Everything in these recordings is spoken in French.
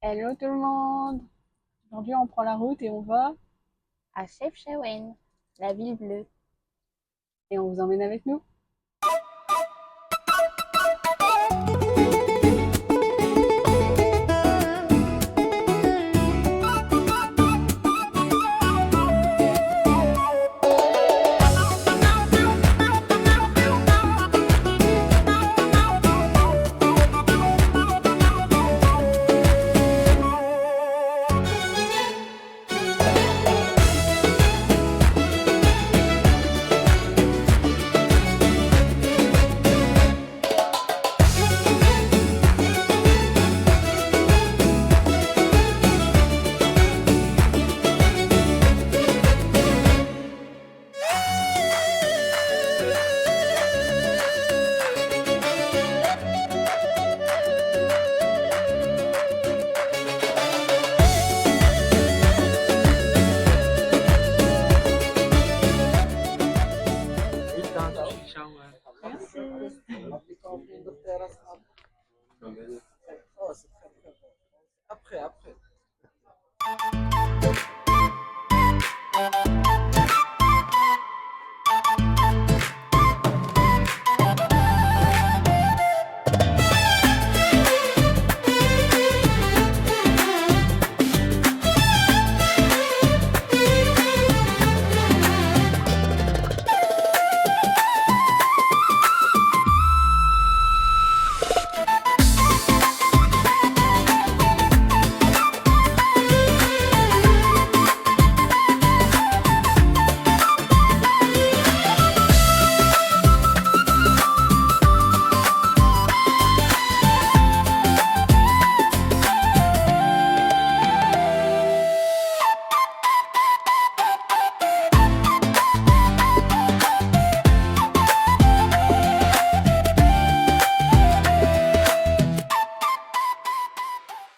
Hello tout le monde! Aujourd'hui on prend la route et on va À Chefchaouen, la ville bleue. et on vous emmène avec nous.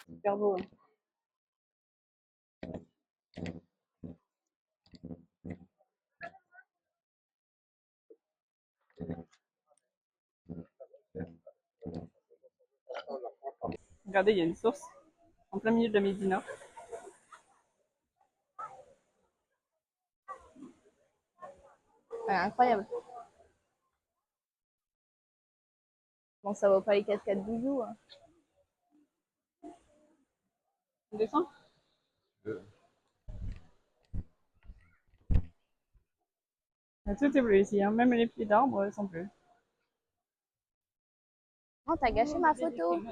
Super beau, hein. Regardez, il y a une source en plein milieu de la Médina. Ouais, incroyable. Bon, ça vaut pas les cascades Doudou, hein. On descend? Tout est bleu ici, hein. Même les pieds d'arbres sont bleus. Oh, t'as gâché ma photo.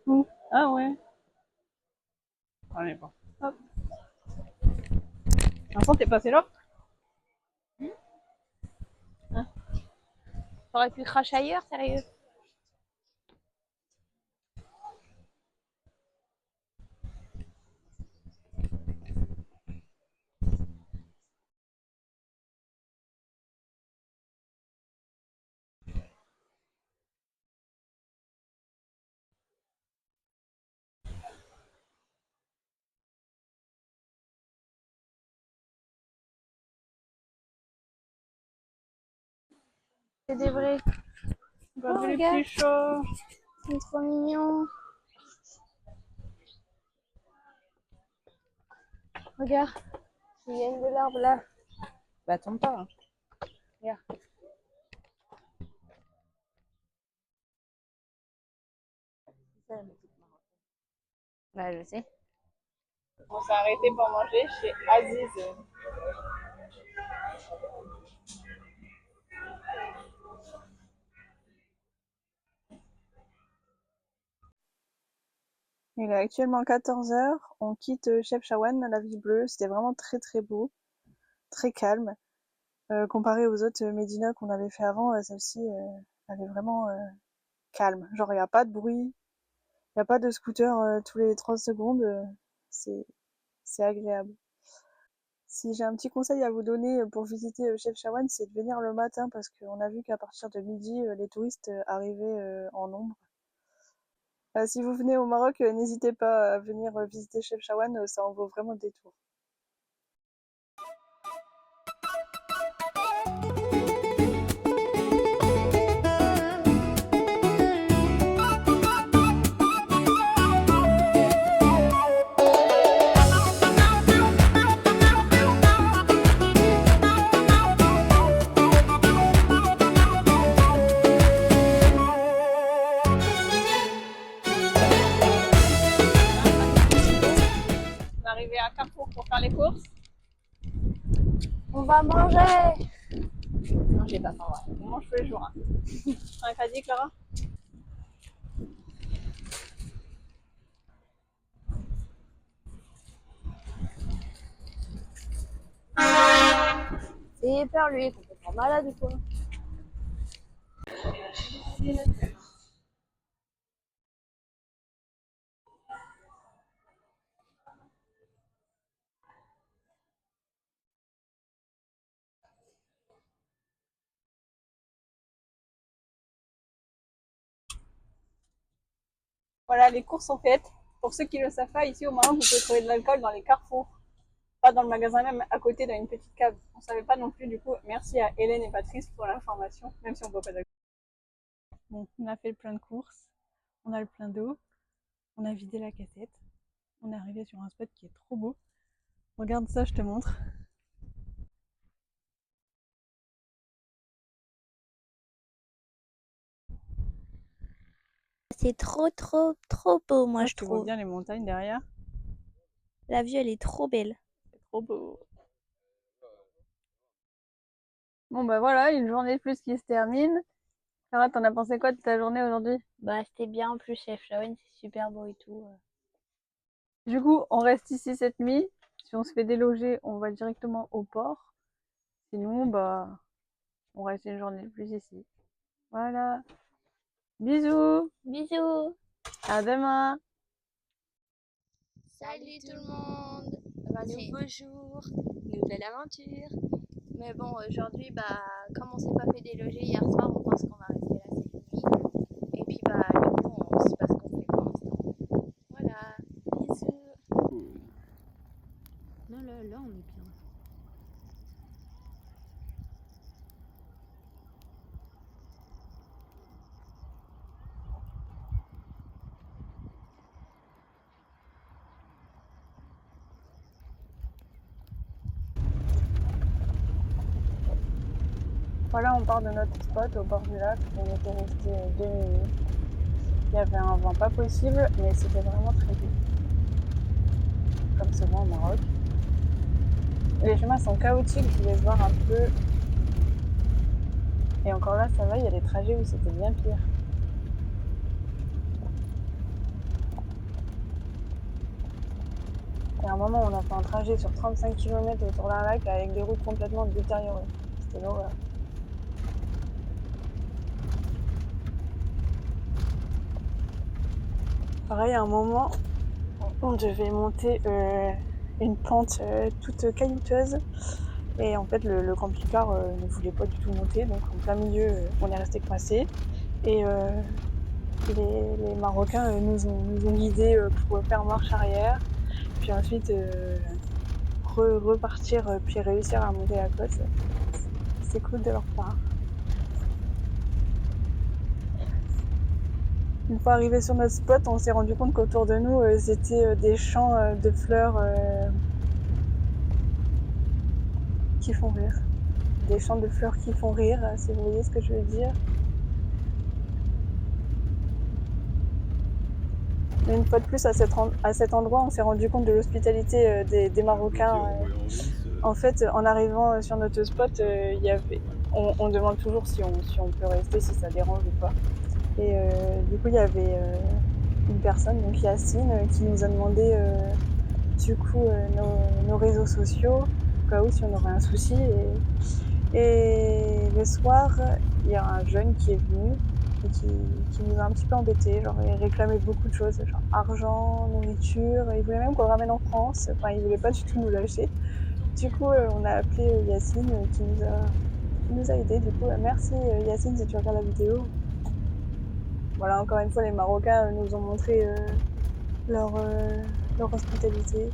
Où? Ah ouais. On est bon. Hop. Vincent, t'es passé là? T'aurais pu cracher ailleurs, sérieux. C'est des vrais. Regardez les regarde. petits chats. C'est trop mignon. Regarde. Ils viennent de l'arbre là. Bah, tombe pas, hein. Regarde. Bah, je sais. On s'est arrêté pour manger chez Aziz. Il est actuellement 14 heures. On quitte Chefchaouen, la ville bleue. C'était vraiment très très beau, très calme. Comparé aux autres médinas qu'on avait fait avant, celle-ci, elle est vraiment calme. Genre, il n'y a pas de bruit, il n'y a pas de scooter tous les 3 secondes. C'est c'est agréable. Si j'ai un petit conseil à vous donner pour visiter Chefchaouen, c'est de venir le matin parce qu'on a vu qu'à partir de midi, les touristes arrivaient en nombre. Si vous venez au Maroc, n'hésitez pas à venir visiter Chefchaouen, ça en vaut vraiment le détour. Faire les courses? On va manger. Non, j'ai pas faim, ouais. On mange tous les jours. Hein. Un caddie, Clara? C'est hyper lui, complètement malade ou quoi? Voilà, les courses sont faites. Pour ceux qui ne le savent pas, ici au Maroc, vous pouvez trouver de l'alcool dans les carrefours. Pas dans le magasin même, à côté, dans une petite cave. On savait pas non plus, du coup, merci à Hélène et Patrice pour l'information, même si on ne voit pas d'alcool. Bon, on a fait le plein de courses, on a le plein d'eau, on a vidé la cassette, on est arrivé sur un spot qui est trop beau. Regarde ça, je te montre. C'est trop beau, moi je Tu vois trouve. bien les montagnes derrière. La vue, elle est trop belle. C'est trop beau. Bon bah voilà, une journée de plus qui se termine. Clara, t'en as pensé quoi de ta journée aujourd'hui? Bah, c'était bien en plus, Chef Shawen, c'est super beau et tout. Du coup, on reste ici cette nuit. Si on se fait déloger, on va directement au port. Sinon, bah, on reste une journée de plus ici. Voilà. Bisous. Bisous. À demain. Salut tout le monde. Nouveau jour, nouvelle aventure. Mais bon, aujourd'hui, bah, comme on s'est pas fait déloger hier soir, on pense qu'on va rester là cette nuit. Et puis, bah, du coup, on sait pas ce qu'on fait pour l'instant. Voilà, bisous. Là, on est bien. Voilà, on part de notre spot au bord du lac. On était resté 2 minutes. Il y avait un vent pas possible, mais c'était vraiment très beau. Comme souvent au Maroc. Les chemins sont chaotiques, je vous laisse voir un peu. Et encore là, ça va, il y a des trajets où c'était bien pire. Et à un moment, on a fait un trajet sur 35 km autour d'un lac avec des routes complètement détériorées. C'était l'horreur. Pareil, à un moment, on devait monter une pente toute caillouteuse. Et en fait, le camping-car ne voulait pas du tout monter. Donc, en plein milieu, on est resté coincé. Et les Marocains nous ont guidés pour faire marche arrière. Puis ensuite, repartir, puis réussir à monter la côte. C'est cool de leur part. Une fois arrivé sur notre spot, on s'est rendu compte qu'autour de nous, c'était des champs de fleurs qui font rire. Des champs de fleurs qui font rire, si vous voyez ce que je veux dire. Mais une fois de plus, à cet endroit, on s'est rendu compte de l'hospitalité des Marocains. En fait, en arrivant sur notre spot, on demande toujours si on peut rester, si ça dérange ou pas. Et du coup, il y avait une personne, donc Yacine, qui nous a demandé du coup nos réseaux sociaux, au cas où si on aurait un souci. Et le soir, il y a un jeune qui est venu et qui nous a un petit peu embêtés. Genre, il réclamait beaucoup de choses, genre argent, nourriture. Il voulait même qu'on le ramène en France. Enfin, il voulait pas du tout nous lâcher. Du coup, on a appelé Yacine qui nous a aidés. Du coup, merci Yacine si tu regardes la vidéo. Voilà, encore une fois, les Marocains nous ont montré leur hospitalité.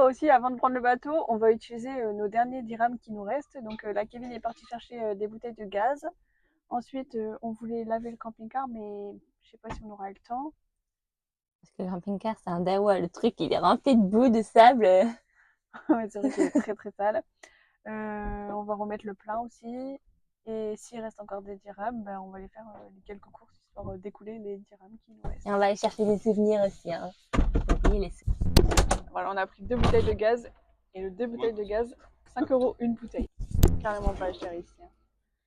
aussi, avant de prendre le bateau, on va utiliser nos derniers dirhams qui nous restent. Donc là, Kevin est parti chercher des bouteilles de gaz. Ensuite, on voulait laver le camping-car, mais je sais pas si on aura le temps. Parce que le camping-car, c'est un dawa. Le truc, il est rempli de boue, de sable. Ouais, c'est vrai qu'il est très très sale. On va remettre le plein aussi. Et s'il reste encore des dirhams, ben, on va aller faire les quelques courses histoire d'écouler les dirhams qui nous restent. Et on va aller chercher des souvenirs aussi. Hein. Faut oublier les souvenirs. Voilà, on a pris 2 bouteilles de gaz. Et le 2 bouteilles de gaz, 5 € une bouteille. Carrément pas cher ici. Hein.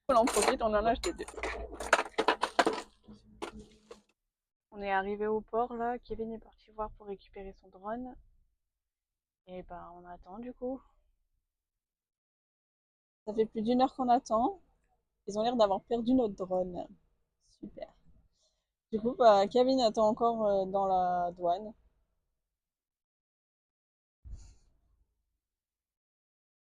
On en profite, on en a acheté 2. On est arrivé au port là. Kevin est parti voir pour récupérer son drone. Et ben on attend du coup. Ça fait plus d'1 heure qu'on attend. Ils ont l'air d'avoir perdu notre drone. Super. Du coup, bah, Kevin attend encore dans la douane.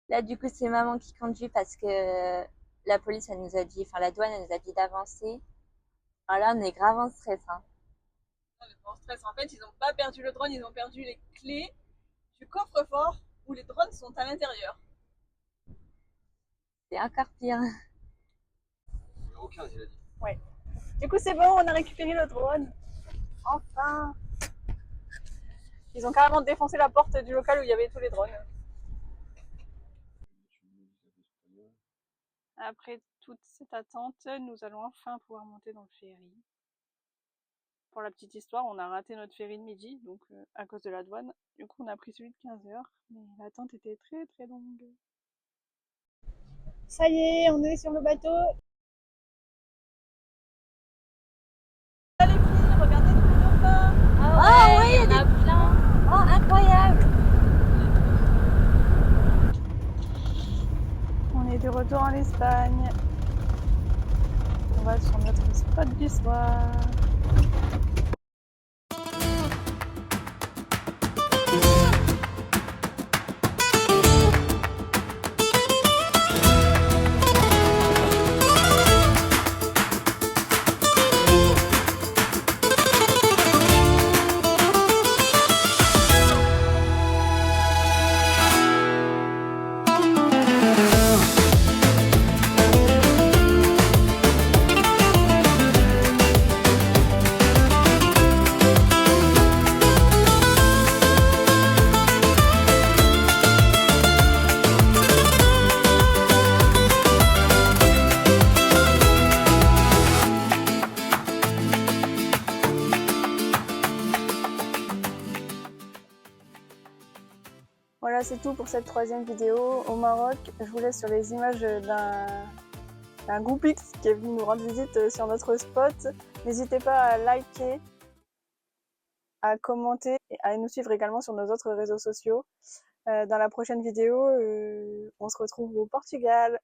Là, du coup, c'est maman qui conduit parce que la police, elle nous a dit, enfin, la douane, elle nous a dit d'avancer. Alors là, on est grave en stress. Hein. En stress, en fait, ils n'ont pas perdu le drone, ils ont perdu les clés du coffre-fort où les drones sont à l'intérieur. C'est encore pire. Numéro 15, il a dit. Ouais. Du coup, c'est bon, on a récupéré le drone. Enfin. Ils ont carrément défoncé la porte du local où il y avait tous les drones. Après toute cette attente, nous allons enfin pouvoir monter dans le ferry. Pour la petite histoire, on a raté notre ferry de midi, donc à cause de la douane. Du coup, on a pris celui de 15 heures, mais l'attente était très très longue. Ça y est, on est sur le bateau. Allez, filles, regardez tous les dauphins. Ah ouais, il y en a plein. Oh, incroyable. On est de retour en Espagne. On va sur notre spot du soir. Voilà, c'est tout pour cette 3e vidéo au Maroc. Je vous laisse sur les images d'un groupix qui est venu nous rendre visite sur notre spot. N'hésitez pas à liker, à commenter et à nous suivre également sur nos autres réseaux sociaux. Dans la prochaine vidéo, on se retrouve au Portugal.